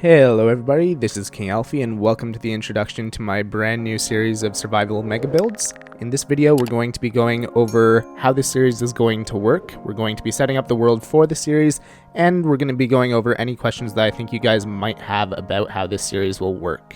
Hello everybody, this is Kingelffe and welcome to the introduction to my brand new series of survival mega builds. In this video we're going to be going over how this series is going to work, we're going to be setting up the world for the series, and we're going to be going over any questions that I think you guys might have about how this series will work.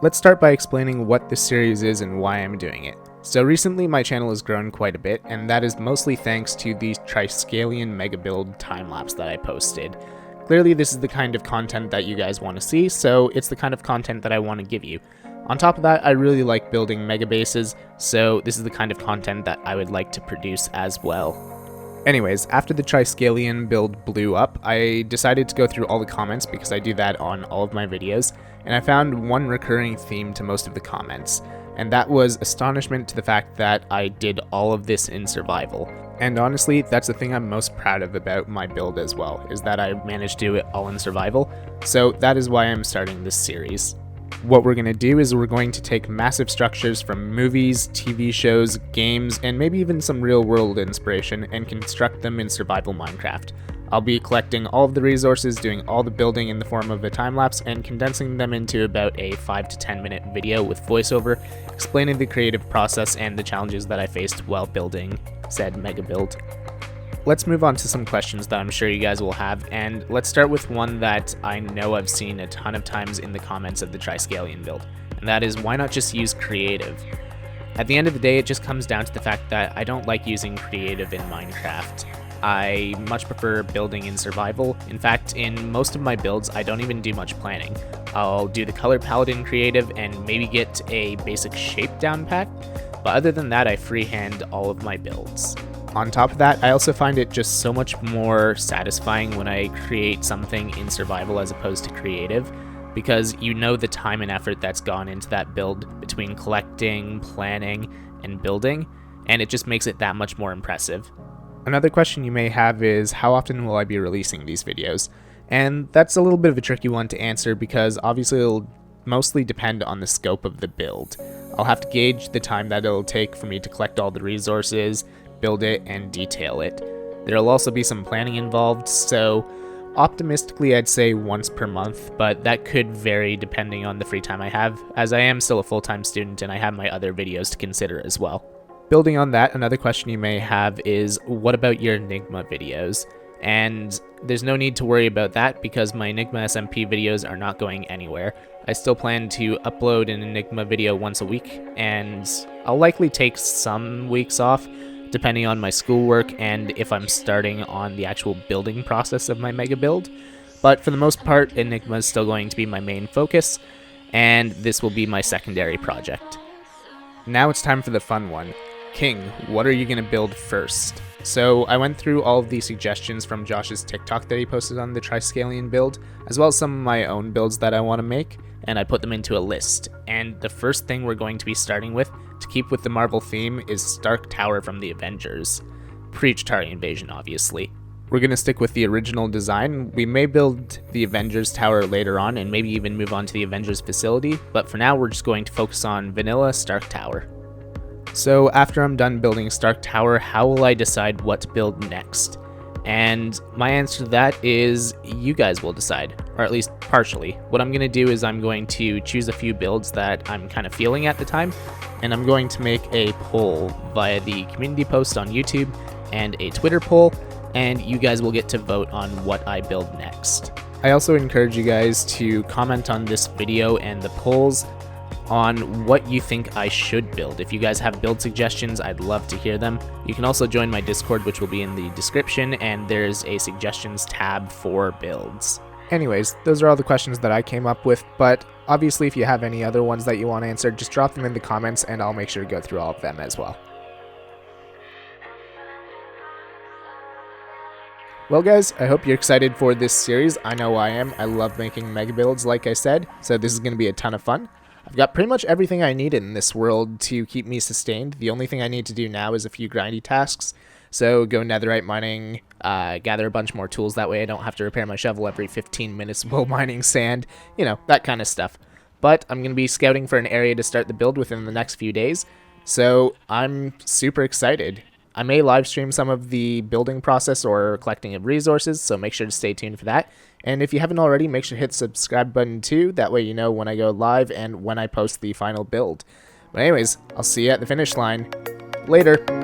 Let's start by explaining what this series is and why I'm doing it. So recently my channel has grown quite a bit, and that is mostly thanks to the Triskelion Mega build time-lapse that I posted. Clearly this is the kind of content that you guys want to see, so it's the kind of content that I want to give you. On top of that, I really like building mega bases, so this is the kind of content that I would like to produce as well. Anyways, after the Triskelion build blew up, I decided to go through all the comments because I do that on all of my videos, and I found one recurring theme to most of the comments, and that was astonishment to the fact that I did all of this in survival. And honestly, that's the thing I'm most proud of about my build as well, is that I managed to do it all in survival, so that is why I'm starting this series. What we're going to do is we're going to take massive structures from movies, TV shows, games, and maybe even some real-world inspiration and construct them in survival Minecraft. I'll be collecting all of the resources, doing all the building in the form of a time-lapse, and condensing them into about a 5 to 10 minute video with voiceover, explaining the creative process and the challenges that I faced while building said mega build. Let's move on to some questions that I'm sure you guys will have, and let's start with one that I know I've seen a ton of times in the comments of the Triskelion build, and that is, why not just use creative? At the end of the day, it just comes down to the fact that I don't like using creative in Minecraft. I much prefer building in survival. In fact, in most of my builds, I don't even do much planning. I'll do the color palette in creative and maybe get a basic shape down pat, but other than that, I freehand all of my builds. On top of that, I also find it just so much more satisfying when I create something in survival as opposed to creative, because you know the time and effort that's gone into that build between collecting, planning, and building, and it just makes it that much more impressive. Another question you may have is, how often will I be releasing these videos? And that's a little bit of a tricky one to answer because obviously it'll mostly depend on the scope of the build. I'll have to gauge the time that it'll take for me to collect all the resources, build it, and detail it. There'll also be some planning involved, so optimistically I'd say once per month, but that could vary depending on the free time I have, as I am still a full-time student and I have my other videos to consider as well. Building on that, another question you may have is, what about your Enigma videos? And there's no need to worry about that because my Enigma SMP videos are not going anywhere. I still plan to upload an Enigma video once a week, and I'll likely take some weeks off depending on my schoolwork and if I'm starting on the actual building process of my mega build. But for the most part, Enigma is still going to be my main focus, and this will be my secondary project. Now it's time for the fun one. King, what are you going to build first? So I went through all of the suggestions from Josh's TikTok that he posted on the Triskelion build, as well as some of my own builds that I want to make, and I put them into a list. And the first thing we're going to be starting with, to keep with the Marvel theme, is Stark Tower from the Avengers. Pre-Chitauri invasion, obviously. We're going to stick with the original design. We may build the Avengers Tower later on, and maybe even move on to the Avengers facility, but for now we're just going to focus on vanilla Stark Tower. So after I'm done building Stark Tower, how will I decide what to build next? And my answer to that is, you guys will decide, or at least partially. What I'm going to do is I'm going to choose a few builds that I'm kind of feeling at the time, and I'm going to make a poll via the community post on YouTube and a Twitter poll, and you guys will get to vote on what I build next. I also encourage you guys to comment on this video and the polls on what you think I should build. If you guys have build suggestions, I'd love to hear them. You can also join my Discord, which will be in the description, and there's a suggestions tab for builds. Anyways, those are all the questions that I came up with, but obviously if you have any other ones that you want answered, just drop them in the comments and I'll make sure to go through all of them as well. Well guys, I hope you're excited for this series. I know I am. I love making mega builds, like I said, so this is going to be a ton of fun. I've got pretty much everything I need in this world to keep me sustained. The only thing I need to do now is a few grindy tasks. So go netherite mining, gather a bunch more tools, that way I don't have to repair my shovel every 15 minutes while mining sand, you know, that kind of stuff. But I'm going to be scouting for an area to start the build within the next few days, so I'm super excited. I may live stream some of the building process or collecting of resources, so make sure to stay tuned for that. And if you haven't already, make sure to hit the subscribe button too. That way you know when I go live and when I post the final build. But anyways, I'll see you at the finish line. Later.